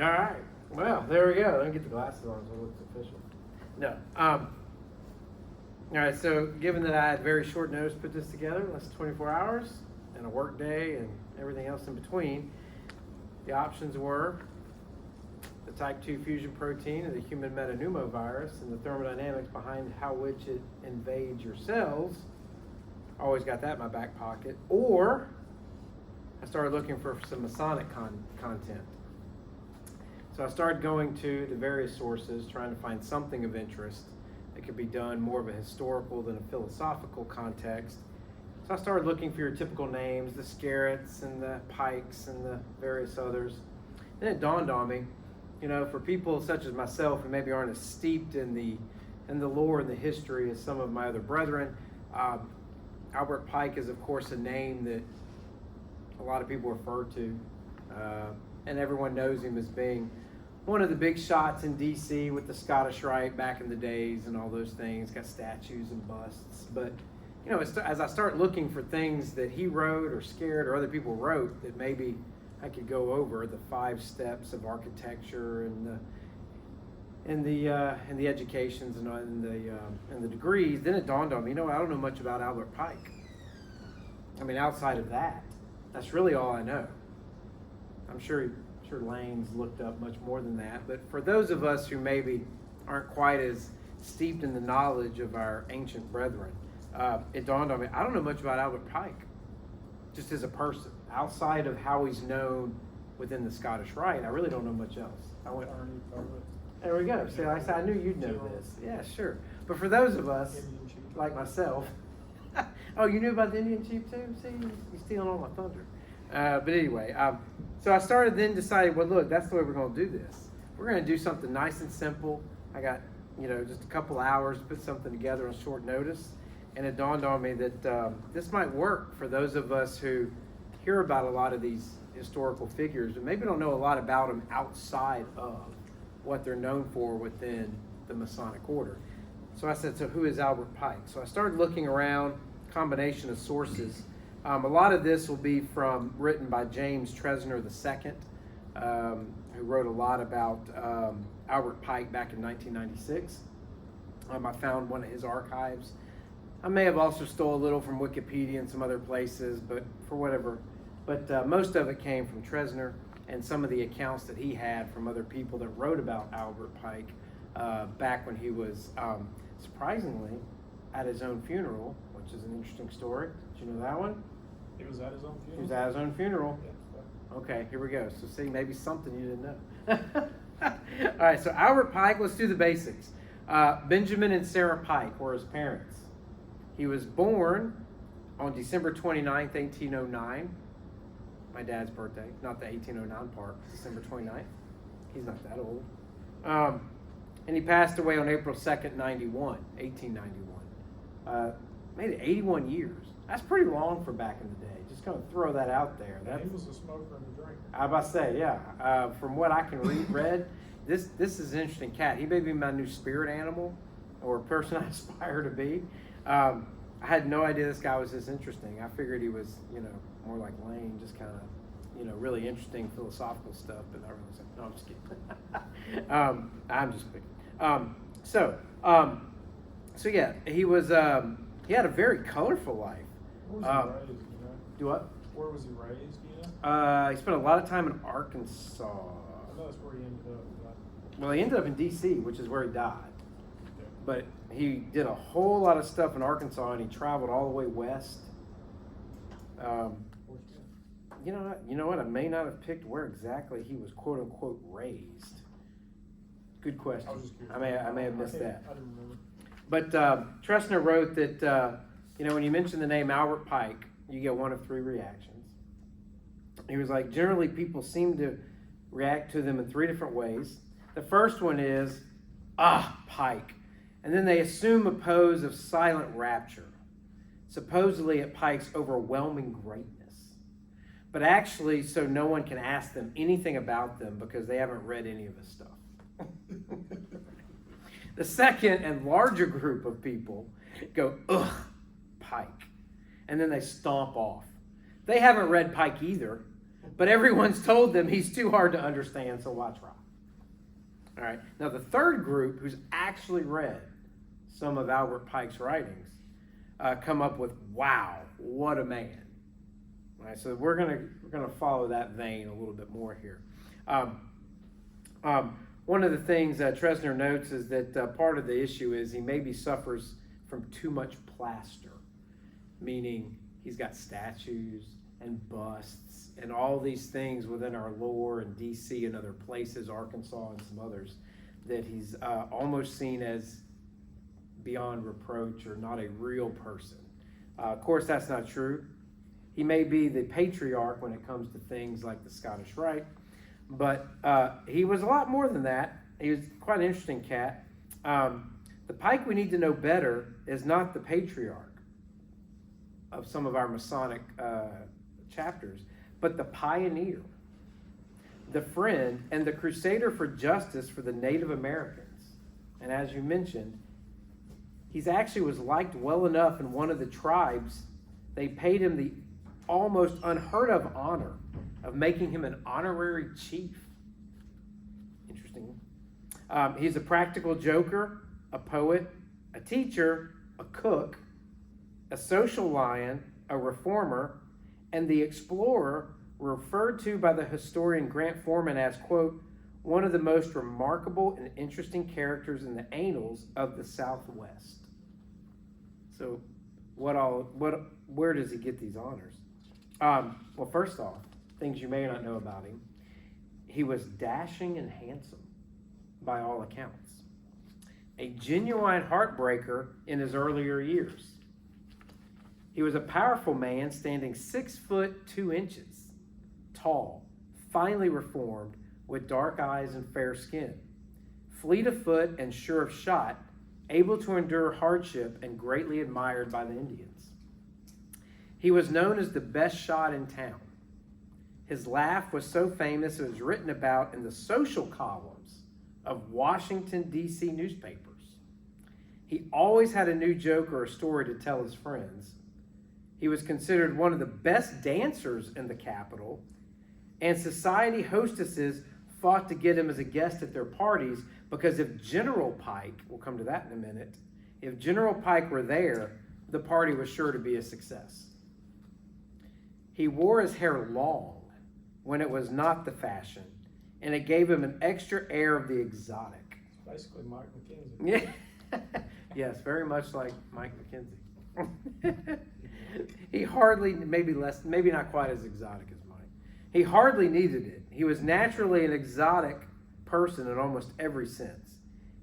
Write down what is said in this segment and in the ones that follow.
All right. Well, there we go. Let me get the glasses on so it looks official. No. All right. So, given that I had very short notice to put this together, less than 24 hours, and a work day, and everything else in between, the options were the type 2 fusion protein of the human metapneumovirus and the thermodynamics behind how which it invades your cells. Always got that in my back pocket. Or I started looking for some Masonic content. So I started going to the various sources, trying to find something of interest that could be done more of a historical than a philosophical context. So I started looking for your typical names, the Scarretts and the Pikes and the various others. Then it dawned on me, you know, for people such as myself who maybe aren't as steeped in the lore and the history as some of my other brethren, Albert Pike is, of course, a name that a lot of people refer to, and everyone knows him as being one of the big shots in D.C. with the Scottish Rite back in the days and all those things, got statues and busts. But, you know, as I start looking for things that he wrote or Scarrett or other people wrote that maybe I could go over, the 5 steps of architecture and the educations and the degrees, then it dawned on me, you know, I don't know much about Albert Pike. I mean, outside of that, that's really all I know. I'm sure Lane's looked up much more than that, but for those of us who maybe aren't quite as steeped in the knowledge of our ancient brethren, it dawned on me, I don't know much about Albert Pike, just as a person. Outside of how he's known within the Scottish Rite, I really don't know much else. There we go. See, like I said, I knew you'd know this. Yeah, sure. But for those of us, like myself, oh, you knew about the Indian chief too? See, you're stealing all my thunder. But anyway, so I started then deciding, well, look, that's the way we're going to do this. We're going to do something nice and simple. I got, you know, just a couple hours to put something together on short notice. And it dawned on me that this might work for those of us who hear about a lot of these historical figures and maybe don't know a lot about them outside of what they're known for within the Masonic order. So I said, so who is Albert Pike? So I started looking around, combination of sources. A lot of this will be written by James Tresner II, who wrote a lot about Albert Pike back in 1996. I found one of his archives. I may have also stole a little from Wikipedia and some other places, but for whatever. But most of it came from Tresner and some of the accounts that he had from other people that wrote about Albert Pike back when he was, surprisingly, at his own funeral, which is an interesting story. Did you know that one? He was at his own funeral? He was at his own funeral. Yeah. Okay, here we go. So see, maybe something you didn't know. All right, so Albert Pike, let's do the basics. Benjamin and Sarah Pike were his parents. He was born on December 29th, 1809. My dad's birthday, not the 1809 part, December 29th. He's not that old. And he passed away on April 2nd, 1891. Made it 81 years. That's pretty long for back in the day. Just going to throw that out there. He was a smoker and a drinker. I was about to say, yeah. From what I can read, this is an interesting cat. He may be my new spirit animal or a person I aspire to be. I had no idea this guy was this interesting. I figured he was, you know, more like Lane, just kind of, you know, really interesting philosophical stuff, but not really. No, I'm just kidding. I'm just kidding. So yeah, he was. He had a very colorful life. Where was he raised? You know? Do what? Where was he raised? You know? He spent a lot of time in Arkansas. I know that's where he ended up. Well, he ended up in D.C., which is where he died. Okay. But he did a whole lot of stuff in Arkansas, and he traveled all the way west. You know what? I may not have picked where exactly he was "quote unquote" raised. Good question. I was just curious. I may have missed that. I didn't remember. But Tresner wrote that you know, when you mention the name Albert Pike, you get one of 3 reactions. He was like, generally people seem to react to them in 3 different ways. The first one is, Pike. And then they assume a pose of silent rapture, supposedly at Pike's overwhelming greatness. But actually, so no one can ask them anything about them because they haven't read any of his stuff. The second and larger group of people go, Pike. And then they stomp off. They haven't read Pike either, But everyone's told them he's too hard to understand, so watch Rob. All right. Now, the third group, who's actually read some of Albert Pike's writings, come up with, wow, what a man. All right, so we're gonna follow that vein a little bit more here. One of the things Tresner notes is that part of the issue is he maybe suffers from too much plaster, meaning he's got statues and busts and all these things within our lore in D.C. and other places, Arkansas and some others, that he's almost seen as beyond reproach or not a real person. Of course, that's not true. He may be the patriarch when it comes to things like the Scottish Rite, but he was a lot more than that. He was quite an interesting cat. The Pike we need to know better is not the patriarch of some of our Masonic chapters, but the pioneer, the friend, and the crusader for justice for the Native Americans. And as you mentioned, he's actually was liked well enough in one of the tribes, they paid him the almost unheard of honor of making him an honorary chief. Interesting. He's a practical joker, a poet, a teacher, a cook, a social lion, a reformer, and the explorer, referred to by the historian Grant Foreman as, quote, one of the most remarkable and interesting characters in the annals of the Southwest. So where does he get these honors? Well, first off, things you may not know about him. He was dashing and handsome, by all accounts. A genuine heartbreaker in his earlier years. He was a powerful man standing 6 foot 2 inches, tall, finely reformed, with dark eyes and fair skin, fleet of foot and sure of shot, able to endure hardship and greatly admired by the Indians. He was known as the best shot in town. His laugh was so famous it was written about in the social columns of Washington, D.C. newspapers. He always had a new joke or a story to tell his friends. He was considered one of the best dancers in the capital, and society hostesses fought to get him as a guest at their parties because if General Pike, we'll come to that in a minute, if General Pike were there, the party was sure to be a success. He wore his hair long when it was not the fashion, and it gave him an extra air of the exotic. Basically Mike McKenzie. Yeah. Yes, very much like Mike McKenzie. He hardly, maybe not quite as exotic as Mike. He hardly needed it. He was naturally an exotic person in almost every sense.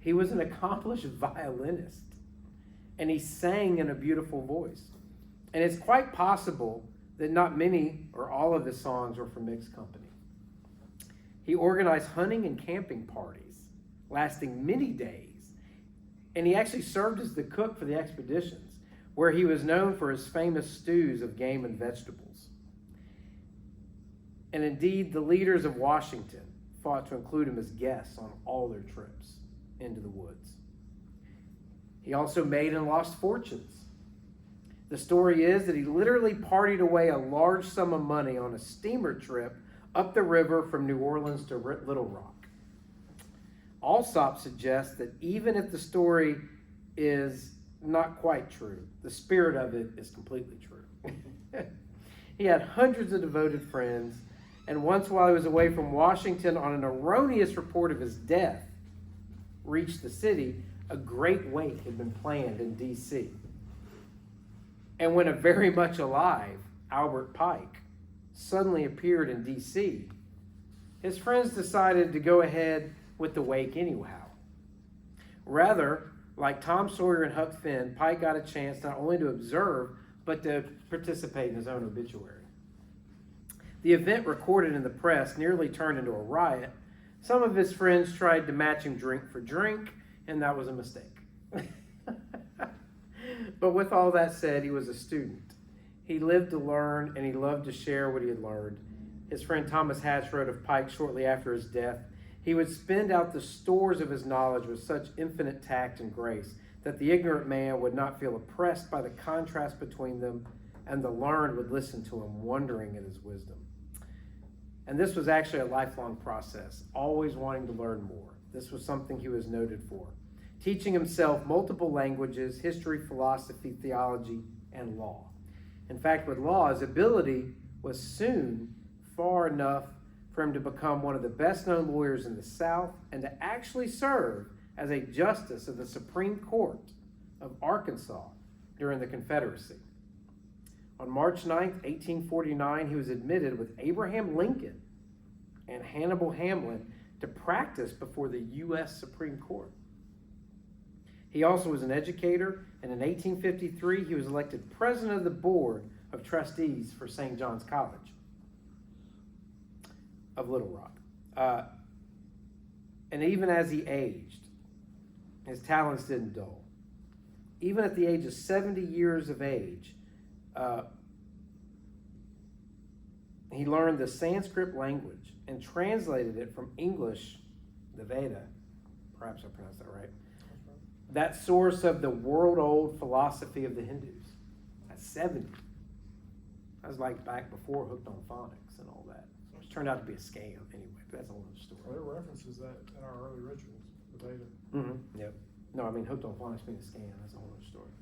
He was an accomplished violinist, and he sang in a beautiful voice. And it's quite possible that not many or all of his songs were from mixed company. He organized hunting and camping parties lasting many days, and he actually served as the cook for the expeditions, where he was known for his famous stews of game and vegetables. And indeed, the leaders of Washington fought to include him as guests on all their trips into the woods. He also made and lost fortunes. The story is that he literally partied away a large sum of money on a steamer trip up the river from New Orleans to Little Rock. Alsop suggests that even if the story is not quite true, the spirit of it is completely true. He had hundreds of devoted friends, and once while he was away from Washington on an erroneous report of his death reached the city, a great wake had been planned in D.C. And when a very much alive Albert Pike suddenly appeared in D.C., his friends decided to go ahead with the wake anyhow. Rather, like Tom Sawyer and Huck Finn, Pike got a chance not only to observe, but to participate in his own obituary. The event recorded in the press nearly turned into a riot. Some of his friends tried to match him drink for drink, and that was a mistake. But with all that said, he was a student. He lived to learn, and he loved to share what he had learned. His friend Thomas Hatch wrote of Pike shortly after his death, he would spend out the stores of his knowledge with such infinite tact and grace that the ignorant man would not feel oppressed by the contrast between them, and the learned would listen to him, wondering at his wisdom. And this was actually a lifelong process, always wanting to learn more. This was something he was noted for. Teaching himself multiple languages, history, philosophy, theology, and law. In fact, with law, his ability was soon far enough for him to become one of the best-known lawyers in the South and to actually serve as a justice of the Supreme Court of Arkansas during the Confederacy. On March 9th, 1849, he was admitted with Abraham Lincoln and Hannibal Hamlin to practice before the U.S. Supreme Court. He also was an educator, and in 1853, he was elected president of the Board of Trustees for St. John's College of Little Rock. And even as he aged, his talents didn't dull. Even at the age of 70 years of age, he learned the Sanskrit language and translated it from English, the Veda, perhaps I pronounced that right, that source of the world-old philosophy of the Hindus. At 70. That was like back before Hooked on Phonics and all that, which turned out to be a scam anyway, but that's a whole other story. Well, there are references that in our early rituals, the Veda. Mm-hmm. Yep. No, I mean, Hooked on Phonics being a scam, that's a whole other story.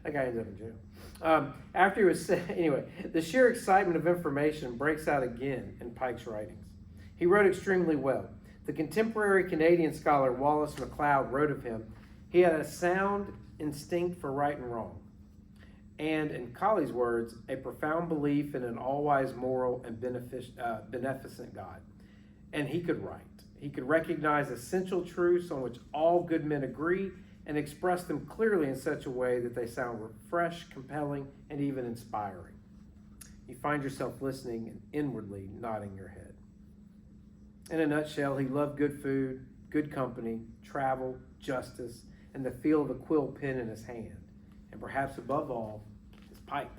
That guy ended up in jail. After he was, anyway, the sheer excitement of information breaks out again in Pike's writings. He wrote extremely well. The contemporary Canadian scholar Wallace MacLeod wrote of him, he had a sound instinct for right and wrong, and in Colley's words, a profound belief in an all-wise, moral, and beneficent God. And he could write. He could recognize essential truths on which all good men agree and express them clearly in such a way that they sound fresh, compelling, and even inspiring. You find yourself listening and inwardly nodding your head. In a nutshell, he loved good food, good company, travel, justice, and the feel of a quill pen in his hand. And perhaps above all, his pipe.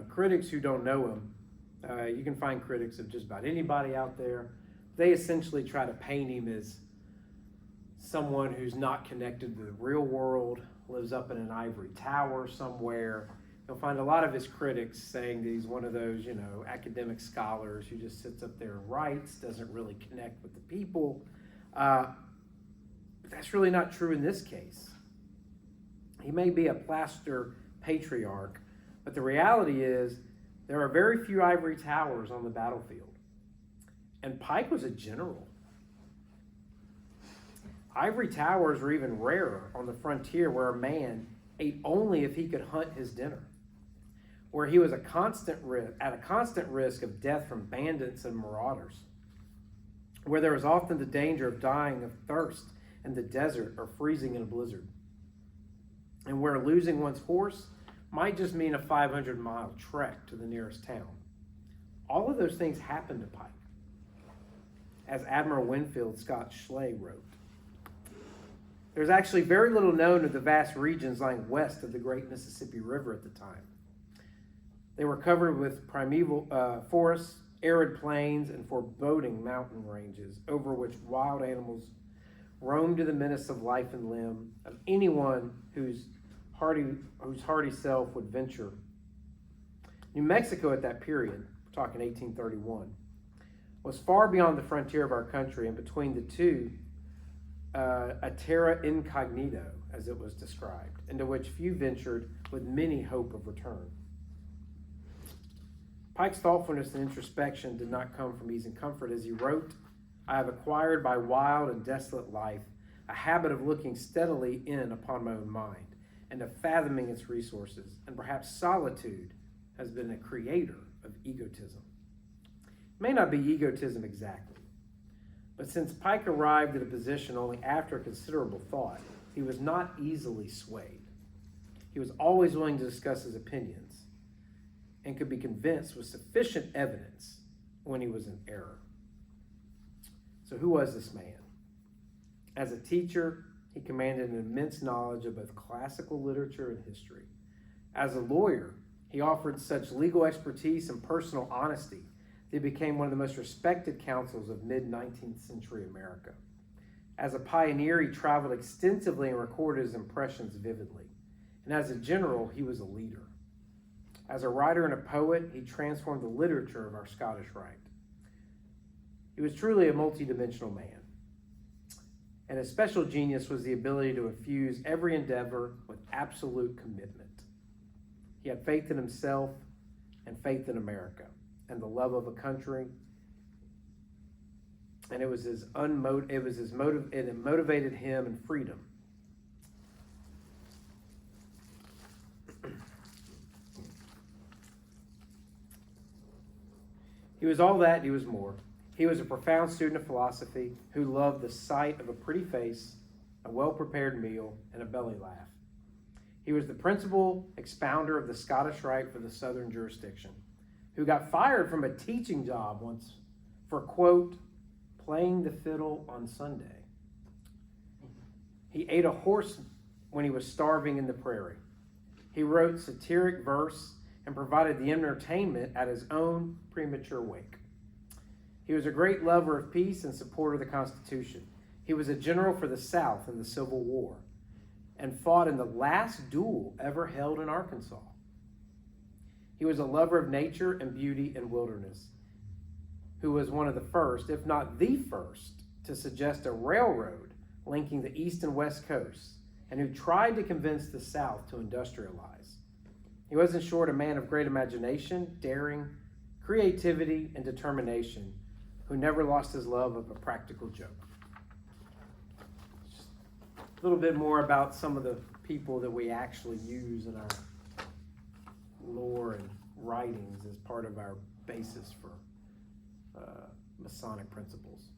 Critics who don't know him, you can find critics of just about anybody out there. They essentially try to paint him as someone who's not connected to the real world, lives up in an ivory tower somewhere. You'll find a lot of his critics saying that he's one of those, academic scholars who just sits up there and writes, doesn't really connect with the people. But that's really not true in this case. He may be a plaster patriarch, but the reality is there are very few ivory towers on the battlefield. And Pike was a general. Ivory towers were even rarer on the frontier, where a man ate only if he could hunt his dinner, where he was at a constant risk of death from bandits and marauders, where there was often the danger of dying of thirst in the desert or freezing in a blizzard, and where losing one's horse might just mean a 500-mile trek to the nearest town. All of those things happened to Pike, as Admiral Winfield Scott Schley wrote. There's actually very little known of the vast regions lying west of the great Mississippi River at the time. They were covered with primeval forests, arid plains, and foreboding mountain ranges over which wild animals roamed to the menace of life and limb of anyone whose hardy self would venture. New Mexico at that period, we're talking 1831, was far beyond the frontier of our country, and between the two, a terra incognito, as it was described, into which few ventured with many hope of return. Pike's thoughtfulness and introspection did not come from ease and comfort. As he wrote, "I have acquired by wild and desolate life a habit of looking steadily in upon my own mind and of fathoming its resources, and perhaps solitude has been a creator of egotism." It may not be egotism exactly, but since Pike arrived at a position only after considerable thought, he was not easily swayed. He was always willing to discuss his opinions and could be convinced with sufficient evidence when he was in error. So who was this man? As a teacher, he commanded an immense knowledge of both classical literature and history. As a lawyer, he offered such legal expertise and personal honesty that he became one of the most respected counsels of mid-19th century America. As a pioneer, he traveled extensively and recorded his impressions vividly. And as a general, he was a leader. As a writer and a poet, he transformed the literature of our Scottish Rite. He was truly a multidimensional man, and his special genius was the ability to infuse every endeavor with absolute commitment. He had faith in himself and faith in America and the love of a country, and it motivated him in freedom. He was all that, he was more. He was a profound student of philosophy who loved the sight of a pretty face, a well-prepared meal, and a belly laugh. He was the principal expounder of the Scottish Rite for the Southern jurisdiction, who got fired from a teaching job once for, quote, playing the fiddle on Sunday. He ate a horse when he was starving in the prairie. He wrote satiric verse and provided the entertainment at his own premature wake. He was a great lover of peace and supporter of the Constitution. He was a general for the South in the Civil War and fought in the last duel ever held in Arkansas. He was a lover of nature and beauty and wilderness, who was one of the first, if not the first, to suggest a railroad linking the East and West coasts, and who tried to convince the South to industrialize. He was, in short, a man of great imagination, daring, creativity, and determination, who never lost his love of a practical joke. Just a little bit more about some of the people that we actually use in our lore and writings as part of our basis for Masonic principles.